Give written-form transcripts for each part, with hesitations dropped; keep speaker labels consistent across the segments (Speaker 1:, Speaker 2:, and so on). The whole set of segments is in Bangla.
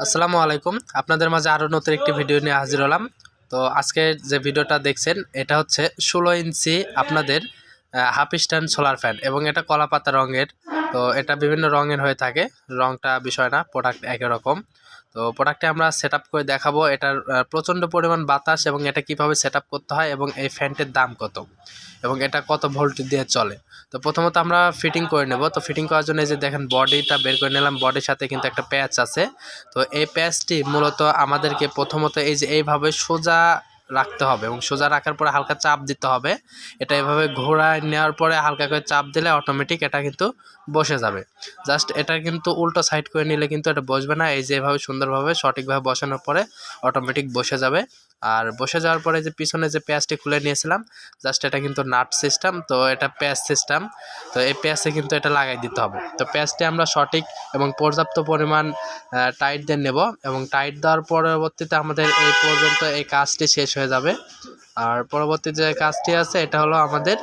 Speaker 1: আসসালামু আলাইকুম। আপনাদের মাঝে আরও নতুন একটি ভিডিও নিয়ে হাজির হলাম। তো আজকে যে ভিডিওটা দেখছেন এটা হচ্ছে 16 ইঞ্চি আপনাদের হাফ স্ট্যান্ড সোলার ফ্যান এবং এটা কলাপাতা রঙের। তো এটা বিভিন্ন রঙের হয়ে থাকে, রঙটা বিষয় না, প্রোডাক্ট একই রকম। তো প্রোডাক্টে আমরা সেট আপ করে দেখাবো এটার প্রচণ্ড পরিমাণ বাতাস এবং এটা কিভাবে সেট আপ করতে হয় এবং এই ফ্যানটির দাম কত এবং এটা কত ভোল্ট দিয়ে চলে। তো প্রথমত আমরা ফিটিং করে নেব। তো ফিটিং করার জন্য এই যে দেখেন বডিটা বের করে নিলাম, বডির সাথে কিন্তু একটা প্যাচ আছে। তো এই প্যাচটি মূলত আমাদেরকে প্রথমত এই যে এইভাবে সোজা রাখতে হবে এবং সোজা রাখার পরে হালকা চাপ দিতে হবে। এটা এভাবে ঘোরায় নেওয়ার পরে হালকা করে চাপ দিলে অটোমেটিক এটা কিন্তু বসে যাবে। জাস্ট এটা কিন্তু উল্টো সাইড করে নিলে কিন্তু এটা বসবে না। এই যে এভাবে সুন্দরভাবে সঠিকভাবে বসানোর পরে অটোমেটিক বসে যাবে। আর বসে যাওয়ার পরে যে পিছনে যে প্যাচটি খুলে নিয়েছিলাম, জাস্ট এটা কিন্তু নাট সিস্টেম, তো এটা প্যাচ সিস্টেম। তো এই প্যাচে কিন্তু এটা লাগাই দিতে হবে। তো প্যাচটি আমরা সঠিক এবং পর্যাপ্ত পরিমাণ টাইট দিয়ে নেব এবং টাইট দেওয়ার পরবর্তীতে আমাদের এই পর্যন্ত এই কাজটি শেষ হয়ে যাবে। আর পরবর্তী যে কাজটি আছে এটা হলো আমাদের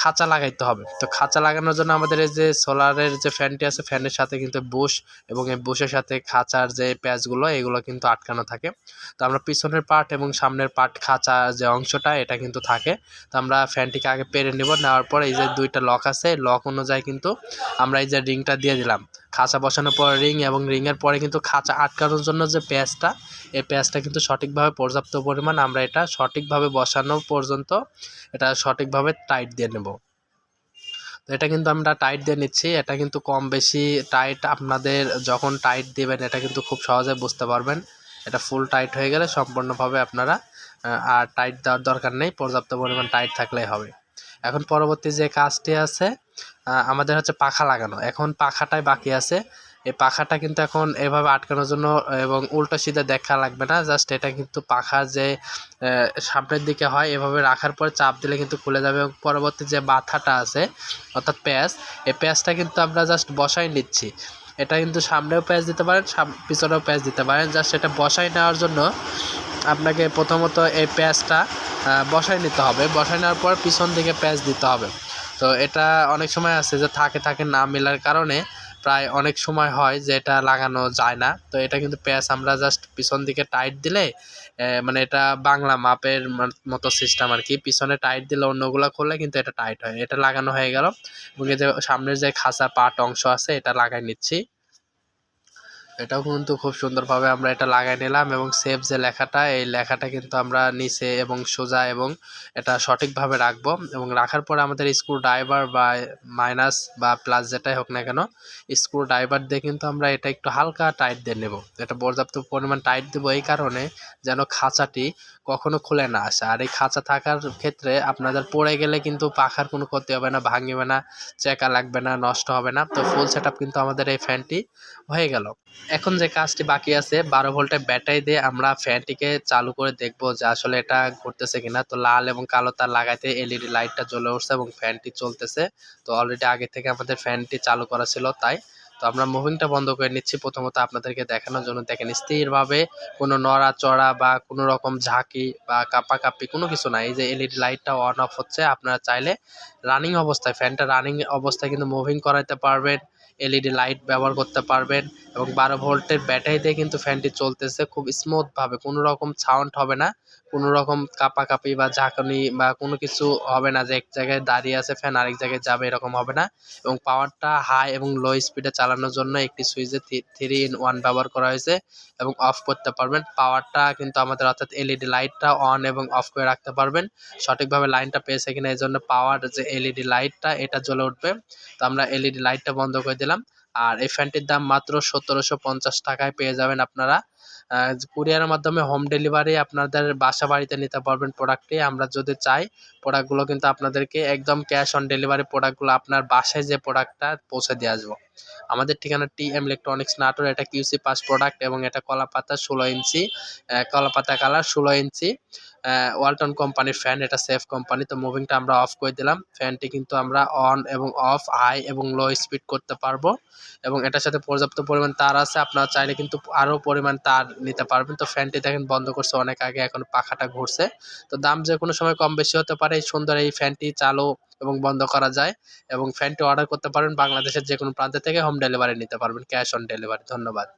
Speaker 1: খাঁচা লাগাইতে হবে। তো খাঁচা লাগানোর জন্য আমাদের এই যে সোলারের যে ফ্যানটি আছে, ফ্যানের সাথে কিন্তু বুশ এবং এই বুশের সাথে খাঁচার যে প্যাচগুলো এগুলো কিন্তু আটকানো থাকে। তো আমরা পিছনের পার্ট এবং সামনের পার্ট খাঁচা যে অংশটা এটা কিন্তু থাকে। তো আমরা ফ্যানটিকে আগে পেরে নেব, নেওয়ার পর এই যে দুইটা লক আছে, লক অনুযায়ী কিন্তু আমরা এই যে রিংটা দিয়ে দিলাম। খাঁচা বসানোর পর রিং এবং রিংয়ের পরে কিন্তু খাঁচা আটকানোর জন্য যে প্যাচটা, এই প্যাচটা কিন্তু সঠিকভাবে পর্যাপ্ত পরিমাণ আমরা এটা সঠিকভাবে বসানো পর্যন্ত এটা সঠিকভাবে টাইট দিয়ে নেব। তো এটা কিন্তু আমরা টাইট দিয়ে নিচ্ছি। এটা কিন্তু কম বেশি টাইট আপনাদের যখন টাইট দিবেন এটা কিন্তু খুব সহজে বুঝতে পারবেন। এটা ফুল টাইট হয়ে গেলে সম্পূর্ণভাবে আপনারা আর টাইট দেওয়ার দরকার নেই, পর্যাপ্ত পরিমাণ টাইট থাকলেই হবে। এখন পরবর্তী যে কাজটি আছে আমাদের হচ্ছে পাখা লাগানো। এখন পাখাটাই বাকি আছে। এই পাখাটা কিন্তু এখন এভাবে আটকানোর জন্য এবং উল্টো সিধা দেখা লাগবে না, জাস্ট এটা কিন্তু পাখা যে সামনের দিকে হয় এভাবে রাখার পর চাপ দিলে কিন্তু খুলে যাবে। এবং পরবর্তী যে মাথাটা আছে অর্থাৎ প্যাচ, এই প্যাচটা কিন্তু আমরা জাস্ট বসাই নিচ্ছি। এটা কিন্তু সামনেও প্যাচ দিতে পারেন, পিছনেও প্যাচ দিতে পারেন। জাস্ট এটা বসাই নেওয়ার জন্য আপনাকে প্রথমত এই প্যাচটা বসায় নিতে হবে। বসায় নেওয়ার পর পিছন দিকে প্যাচ দিতে হবে। তো এটা অনেক সময় আছে যে থাকে না মেলার কারণে প্রায় অনেক সময় হয় যে এটা লাগানো যায় না। তো এটা কিন্তু প্যাচ আমরা জাস্ট পিছন দিকে টাইট দিলে মানে এটা বাংলা মাপের মতো সিস্টেম আর কি। পিছনে টাইট দিলে অন্যগুলো খুললে কিন্তু এটা টাইট হয়। এটা লাগানো হয়ে গেল এবং এই যে সামনের যে খাঁচা পাট অংশ আছে এটা লাগাই নিচ্ছি। এটাও কিন্তু খুব সুন্দরভাবে আমরা এটা লাগাই নিলাম এবং সেভ যে লেখাটা, এই লেখাটা কিন্তু আমরা নিচে এবং সোজা এবং এটা সঠিকভাবে রাখবো। এবং রাখার পরে আমাদের স্ক্রু ড্রাইভার বা মাইনাস বা প্লাস যেটাই হোক না কেন, স্ক্রু ড্রাইভার দিয়ে কিন্তু আমরা এটা একটু হালকা টাইট দিয়ে নেব। এটা পর্যাপ্ত পরিমাণ টাইট দেবো এই কারণে যেন খাঁচাটি কখনো খুলে না আসে। আর এই খাঁচা থাকার ক্ষেত্রে আপনাদের পড়ে গেলে কিন্তু পাখার কোনো ক্ষতি হবে না, ভাঙবে না, চেকা লাগবে না, নষ্ট হবে না। তো ফুল সেট আপ কিন্তু আমাদের এই ফ্যানটি হয়ে গেল। এখন যে কাজটি বাকি আছে 12 ভোল্টের ব্যাটারি দিয়ে আমরা ফ্যানটিকে চালু করে দেখব যে আসলে এটা ঘুরতেছে কিনা। তো লাল এবং কালো তার লাগাইতে এলইডি লাইটটা জ্বলে উঠছে এবং ফ্যানটি চলতেছে। তো অলরেডি আগে থেকে আমাদের ফ্যানটি চালু করা ছিল তাই। তো আমরা মুভিংটা বন্ধ করে নিচ্ছি প্রথমত আপনাদেরকে দেখানোর জন্য। দেখেন স্থিরভাবে কোনো নড়াচড়া বা কোনো রকম ঝাঁকি বা কাঁপাকাঁপি কোনো কিছু নাই। এই যে এলইডি লাইটটা অন অফ হচ্ছে, আপনারা চাইলে রানিং অবস্থায় ফ্যানটা রানিং অবস্থায় কিন্তু মুভিং করাইতে পারবেন, এলইডি লাইট ব্যবহার করতে পারবেন এবং 12 ভোল্টের ব্যাটারি দিয়ে কিন্তু ফ্যানটি চলতেছে খুব স্মুথভাবে, কোনো রকম সাউন্ড হবে না, কোনো রকম কাঁপাকাঁপি বা ঝাঁকুনি বা কোনো কিছু হবে না যে এক জায়গায় দাঁড়িয়ে আছে ফ্যান আরেক জায়গায় যাবে, এরকম হবে না। এবং পাওয়ারটা হাই এবং লো স্পিডে চালানোর জন্য একটি সুইচে 3 in 1 ব্যবহার করা হয়েছে এবং অফ করতে পারবেন। পাওয়ারটা কিন্তু আমাদের অর্থাৎ এলইডি লাইটটা অন এবং অফ করে রাখতে পারবেন। সঠিকভাবে লাইনটা পেয়েছে কিনা এই জন্য পাওয়ার যে এলইডি লাইটটা এটা জ্বলে উঠবে। তো আমরা এলইডি লাইটটা বন্ধ করে দিলাম। আর এই ফ্যানটির দাম মাত্র 1750 টাকায় পেয়ে যাবেন আপনারা। কুরিয়ারের মাধ্যমে হোম ডেলিভারি আপনাদের বাসা বাড়িতে নিতে পারবেন প্রোডাক্টটি। আমরা যদি চাই প্রোডাক্টগুলো কিন্তু আপনাদেরকে একদম ক্যাশ অন ডেলিভারি প্রোডাক্টগুলো আপনার বাসায় যে প্রোডাক্টটা পৌঁছে দিয়ে আসবো। আমাদের ঠিকানা টিএম ইলেকট্রনিক্স নাটোর। এটা কিউসি পাস প্রোডাক্ট এবং এটা কলাপাতা 16 ইঞ্চি, কলাপাতা কালার 16 ইঞ্চি ওয়ালটন কোম্পানির ফ্যান। এটা সেফ কোম্পানি। তো মুভিংটা আমরা অফ করে দিলাম। ফ্যানটি কিন্তু আমরা অন এবং অফ, হাই এবং লো স্পিড করতে পারবো এবং এটার সাথে পর্যাপ্ত পরিমাণ তার আছে। আপনারা চাইলে কিন্তু আরও পরিমাণ তার নিতে পারবেন। তো ফ্যানটি দেখেন বন্ধ করছে অনেক আগে, এখন পাখাটা ঘুরছে। তো দাম যে কোনো সময় কম বেশি হতে পারে। এই সুন্দর এই ফ্যানটি চালু এবং বন্ধ করা যায় এবং ফ্যানটি অর্ডার করতে পারবেন বাংলাদেশের যে কোনো প্রান্ত থেকে, হোম ডেলিভারি নিতে পারবেন, ক্যাশ অন ডেলিভারি। ধন্যবাদ।